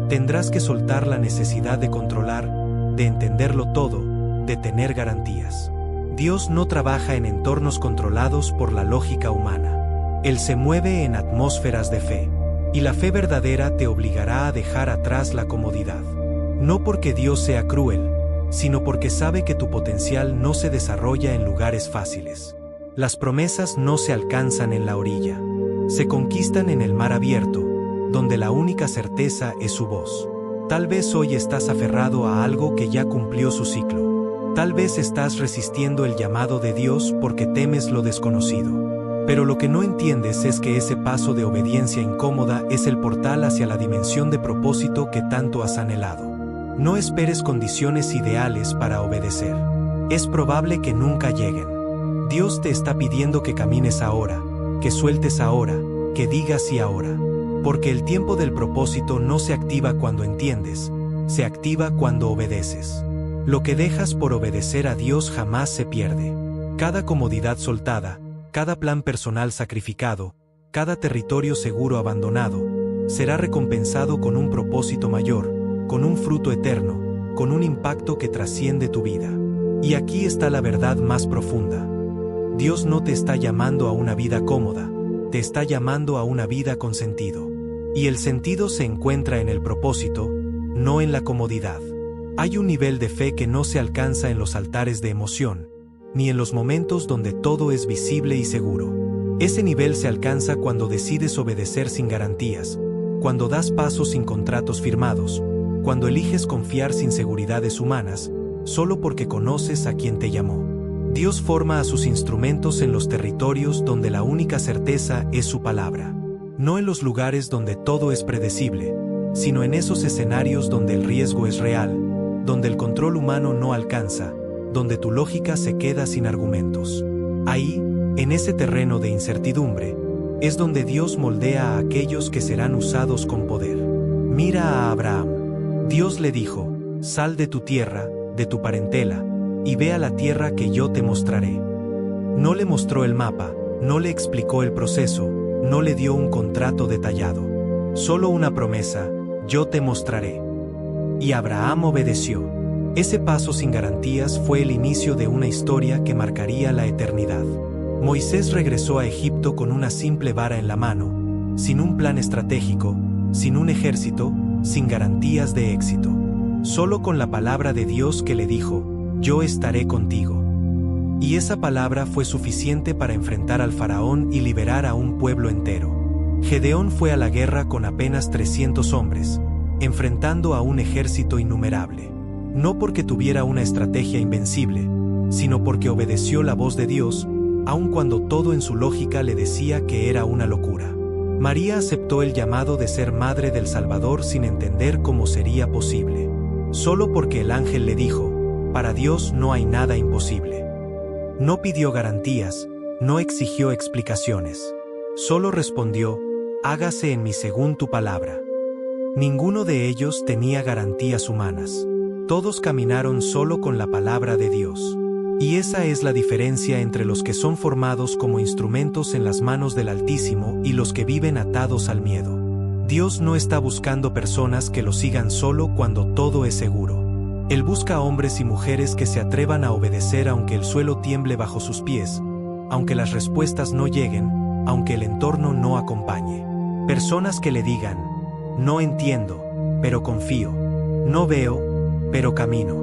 tendrás que soltar la necesidad de controlar, de entenderlo todo, de tener garantías. Dios no trabaja en entornos controlados por la lógica humana. Él se mueve en atmósferas de fe. Y la fe verdadera te obligará a dejar atrás la comodidad. No porque Dios sea cruel, sino porque sabe que tu potencial no se desarrolla en lugares fáciles. Las promesas no se alcanzan en la orilla. Se conquistan en el mar abierto, donde la única certeza es su voz. Tal vez hoy estás aferrado a algo que ya cumplió su ciclo. Tal vez estás resistiendo el llamado de Dios porque temes lo desconocido. Pero lo que no entiendes es que ese paso de obediencia incómoda es el portal hacia la dimensión de propósito que tanto has anhelado. No esperes condiciones ideales para obedecer. Es probable que nunca lleguen. Dios te está pidiendo que camines ahora, que sueltes ahora, que digas sí ahora. Porque el tiempo del propósito no se activa cuando entiendes, se activa cuando obedeces. Lo que dejas por obedecer a Dios jamás se pierde. Cada comodidad soltada, cada plan personal sacrificado, cada territorio seguro abandonado, será recompensado con un propósito mayor, con un fruto eterno, con un impacto que trasciende tu vida. Y aquí está la verdad más profunda. Dios no te está llamando a una vida cómoda, te está llamando a una vida con sentido. Y el sentido se encuentra en el propósito, no en la comodidad. Hay un nivel de fe que no se alcanza en los altares de emoción, ni en los momentos donde todo es visible y seguro. Ese nivel se alcanza cuando decides obedecer sin garantías, cuando das pasos sin contratos firmados, cuando eliges confiar sin seguridades humanas, solo porque conoces a quien te llamó. Dios forma a sus instrumentos en los territorios donde la única certeza es su palabra. No en los lugares donde todo es predecible, sino en esos escenarios donde el riesgo es real, donde el control humano no alcanza, donde tu lógica se queda sin argumentos. Ahí, en ese terreno de incertidumbre, es donde Dios moldea a aquellos que serán usados con poder. Mira a Abraham. Dios le dijo: sal de tu tierra, de tu parentela, y ve a la tierra que yo te mostraré. No le mostró el mapa, no le explicó el proceso, no le dio un contrato detallado. Solo una promesa: yo te mostraré. Y Abraham obedeció. Ese paso sin garantías fue el inicio de una historia que marcaría la eternidad. Moisés regresó a Egipto con una simple vara en la mano, sin un plan estratégico, sin un ejército, sin garantías de éxito. Solo con la palabra de Dios que le dijo: yo estaré contigo. Y esa palabra fue suficiente para enfrentar al faraón y liberar a un pueblo entero. Gedeón fue a la guerra con apenas 300 hombres, enfrentando a un ejército innumerable. No porque tuviera una estrategia invencible, sino porque obedeció la voz de Dios, aun cuando todo en su lógica le decía que era una locura. María aceptó el llamado de ser madre del Salvador sin entender cómo sería posible. Solo porque el ángel le dijo: para Dios no hay nada imposible. No pidió garantías, no exigió explicaciones. Solo respondió: hágase en mí según tu palabra. Ninguno de ellos tenía garantías humanas. Todos caminaron solo con la palabra de Dios. Y esa es la diferencia entre los que son formados como instrumentos en las manos del Altísimo y los que viven atados al miedo. Dios no está buscando personas que lo sigan solo cuando todo es seguro. Él busca hombres y mujeres que se atrevan a obedecer aunque el suelo tiemble bajo sus pies, aunque las respuestas no lleguen, aunque el entorno no acompañe. Personas que le digan: no entiendo, pero confío. No veo, pero camino.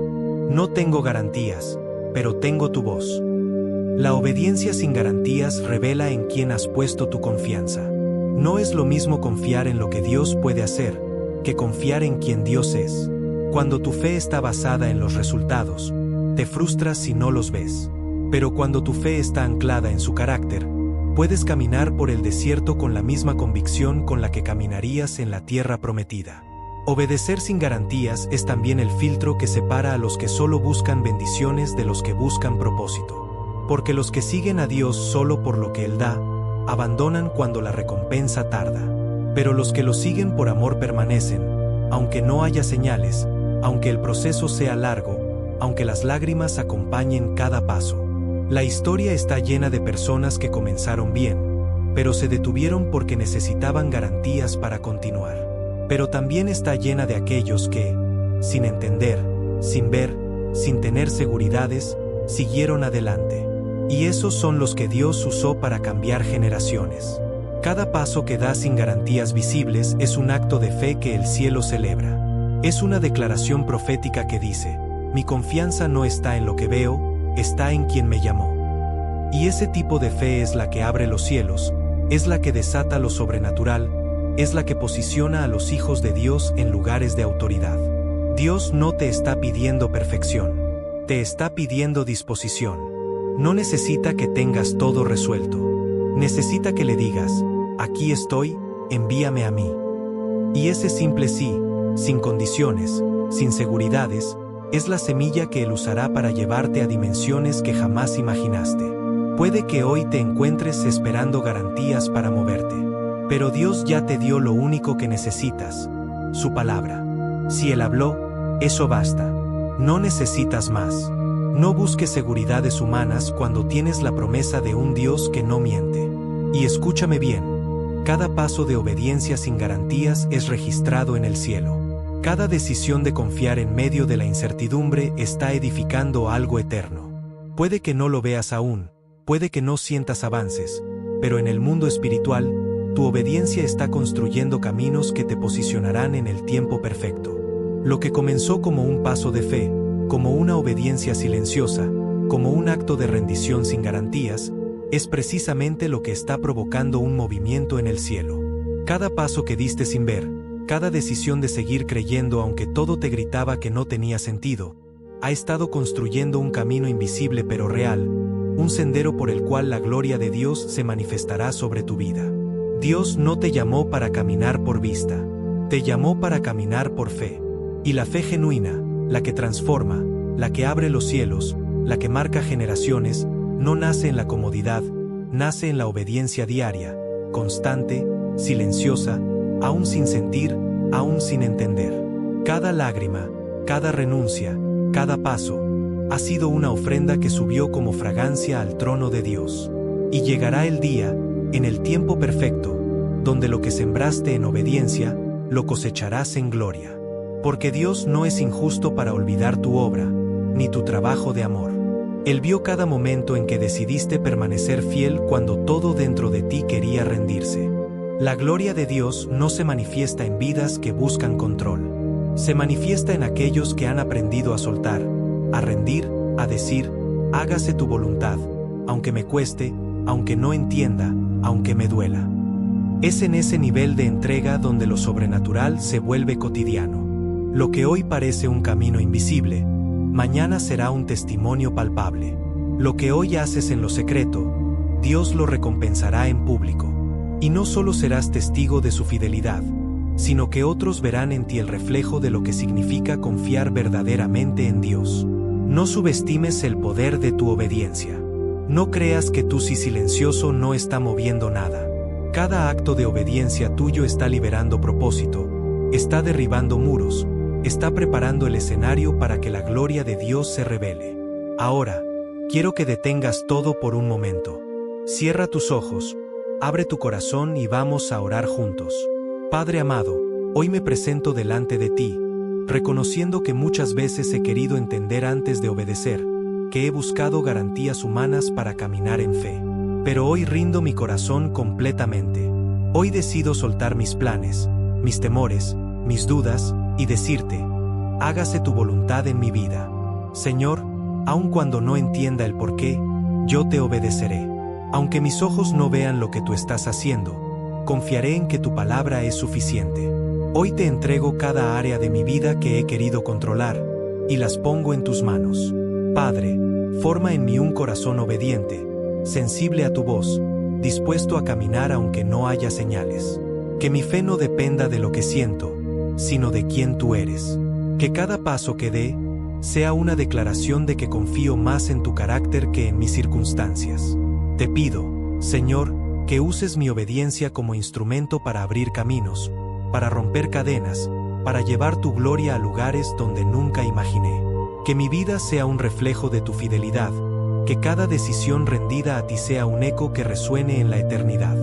No tengo garantías, pero tengo tu voz. La obediencia sin garantías revela en quién has puesto tu confianza. No es lo mismo confiar en lo que Dios puede hacer, que confiar en quien Dios es. Cuando tu fe está basada en los resultados, te frustras si no los ves. Pero cuando tu fe está anclada en su carácter, Puedes caminar por el desierto con la misma convicción con la que caminarías en la tierra prometida. Obedecer sin garantías es también el filtro que separa a los que solo buscan bendiciones de los que buscan propósito. Porque los que siguen a Dios solo por lo que Él da, abandonan cuando la recompensa tarda. Pero los que lo siguen por amor permanecen, aunque no haya señales, aunque el proceso sea largo, aunque las lágrimas acompañen cada paso. La historia está llena de personas que comenzaron bien, pero se detuvieron porque necesitaban garantías para continuar. Pero también está llena de aquellos que, sin entender, sin ver, sin tener seguridades, siguieron adelante. Y esos son los que Dios usó para cambiar generaciones. Cada paso que da sin garantías visibles es un acto de fe que el cielo celebra. Es una declaración profética que dice: mi confianza no está en lo que veo, está en quien me llamó. Y ese tipo de fe es la que abre los cielos, es la que desata lo sobrenatural, es la que posiciona a los hijos de Dios en lugares de autoridad. Dios no te está pidiendo perfección, te está pidiendo disposición. No necesita que tengas todo resuelto. Necesita que le digas: aquí estoy, envíame a mí. Y ese simple sí, sin condiciones, sin seguridades, es la semilla que Él usará para llevarte a dimensiones que jamás imaginaste. Puede que hoy te encuentres esperando garantías para moverte. Pero Dios ya te dio lo único que necesitas, su palabra. Si Él habló, eso basta. No necesitas más. No busques seguridades humanas cuando tienes la promesa de un Dios que no miente. Y escúchame bien, cada paso de obediencia sin garantías es registrado en el cielo. Cada decisión de confiar en medio de la incertidumbre está edificando algo eterno. Puede que no lo veas aún, puede que no sientas avances, pero en el mundo espiritual, tu obediencia está construyendo caminos que te posicionarán en el tiempo perfecto. Lo que comenzó como un paso de fe, como una obediencia silenciosa, como un acto de rendición sin garantías, es precisamente lo que está provocando un movimiento en el cielo. Cada paso que diste sin ver, cada decisión de seguir creyendo aunque todo te gritaba que no tenía sentido, ha estado construyendo un camino invisible pero real, un sendero por el cual la gloria de Dios se manifestará sobre tu vida. Dios no te llamó para caminar por vista, te llamó para caminar por fe. Y la fe genuina, la que transforma, la que abre los cielos, la que marca generaciones, no nace en la comodidad, nace en la obediencia diaria, constante, silenciosa, aún sin sentir, aún sin entender. Cada lágrima, cada renuncia, cada paso, ha sido una ofrenda que subió como fragancia al trono de Dios. Y llegará el día, en el tiempo perfecto, donde lo que sembraste en obediencia, lo cosecharás en gloria. Porque Dios no es injusto para olvidar tu obra, ni tu trabajo de amor. Él vio cada momento en que decidiste permanecer fiel cuando todo dentro de ti quería rendirse. La gloria de Dios no se manifiesta en vidas que buscan control. Se manifiesta en aquellos que han aprendido a soltar, a rendir, a decir: hágase tu voluntad, aunque me cueste, aunque no entienda, aunque me duela. Es en ese nivel de entrega donde lo sobrenatural se vuelve cotidiano. Lo que hoy parece un camino invisible, mañana será un testimonio palpable. Lo que hoy haces en lo secreto, Dios lo recompensará en público. Y no solo serás testigo de su fidelidad, sino que otros verán en ti el reflejo de lo que significa confiar verdaderamente en Dios. No subestimes el poder de tu obediencia. No creas que tu sí silencioso no está moviendo nada. Cada acto de obediencia tuyo está liberando propósito, está derribando muros, está preparando el escenario para que la gloria de Dios se revele. Ahora, quiero que detengas todo por un momento. Cierra tus ojos, abre tu corazón y vamos a orar juntos. Padre amado, hoy me presento delante de ti, reconociendo que muchas veces he querido entender antes de obedecer, que he buscado garantías humanas para caminar en fe. Pero hoy rindo mi corazón completamente. Hoy decido soltar mis planes, mis temores, mis dudas, y decirte: hágase tu voluntad en mi vida. Señor, aun cuando no entienda el porqué, yo te obedeceré. Aunque mis ojos no vean lo que tú estás haciendo, confiaré en que tu palabra es suficiente. Hoy te entrego cada área de mi vida que he querido controlar, y las pongo en tus manos. Padre, forma en mí un corazón obediente, sensible a tu voz, dispuesto a caminar aunque no haya señales. Que mi fe no dependa de lo que siento, sino de quién tú eres. Que cada paso que dé sea una declaración de que confío más en tu carácter que en mis circunstancias. Te pido, Señor, que uses mi obediencia como instrumento para abrir caminos, para romper cadenas, para llevar tu gloria a lugares donde nunca imaginé. Que mi vida sea un reflejo de tu fidelidad, que cada decisión rendida a ti sea un eco que resuene en la eternidad.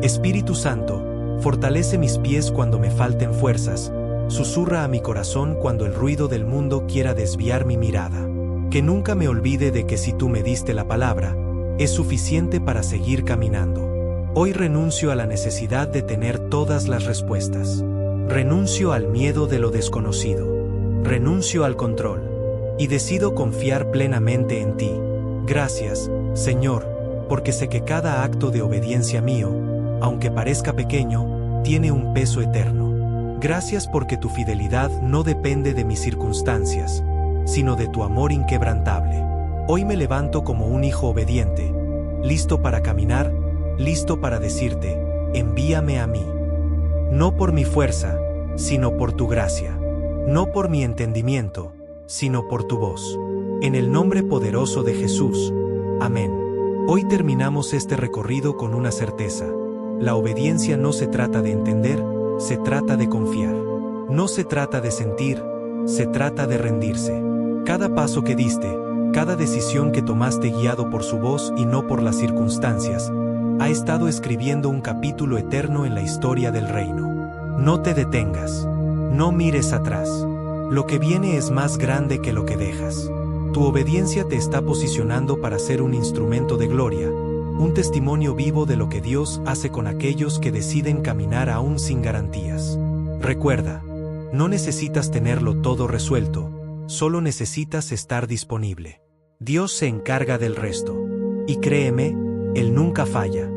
Espíritu Santo, fortalece mis pies cuando me falten fuerzas, susurra a mi corazón cuando el ruido del mundo quiera desviar mi mirada. Que nunca me olvide de que si tú me diste la palabra, es suficiente para seguir caminando. Hoy renuncio a la necesidad de tener todas las respuestas. Renuncio al miedo de lo desconocido. Renuncio al control. Y decido confiar plenamente en ti. Gracias, Señor, porque sé que cada acto de obediencia mío, aunque parezca pequeño, tiene un peso eterno. Gracias porque tu fidelidad no depende de mis circunstancias, sino de tu amor inquebrantable. Hoy me levanto como un hijo obediente, listo para caminar, listo para decirte, envíame a mí. No por mi fuerza, sino por tu gracia. No por mi entendimiento, sino por tu voz. En el nombre poderoso de Jesús. Amén. Hoy terminamos este recorrido con una certeza. La obediencia no se trata de entender, se trata de confiar. No se trata de sentir, se trata de rendirse. Cada paso que diste, cada decisión que tomaste guiado por su voz y no por las circunstancias, ha estado escribiendo un capítulo eterno en la historia del reino. No te detengas. No mires atrás. Lo que viene es más grande que lo que dejas. Tu obediencia te está posicionando para ser un instrumento de gloria, un testimonio vivo de lo que Dios hace con aquellos que deciden caminar aún sin garantías. Recuerda, no necesitas tenerlo todo resuelto, solo necesitas estar disponible. Dios se encarga del resto. Y créeme, Él nunca falla.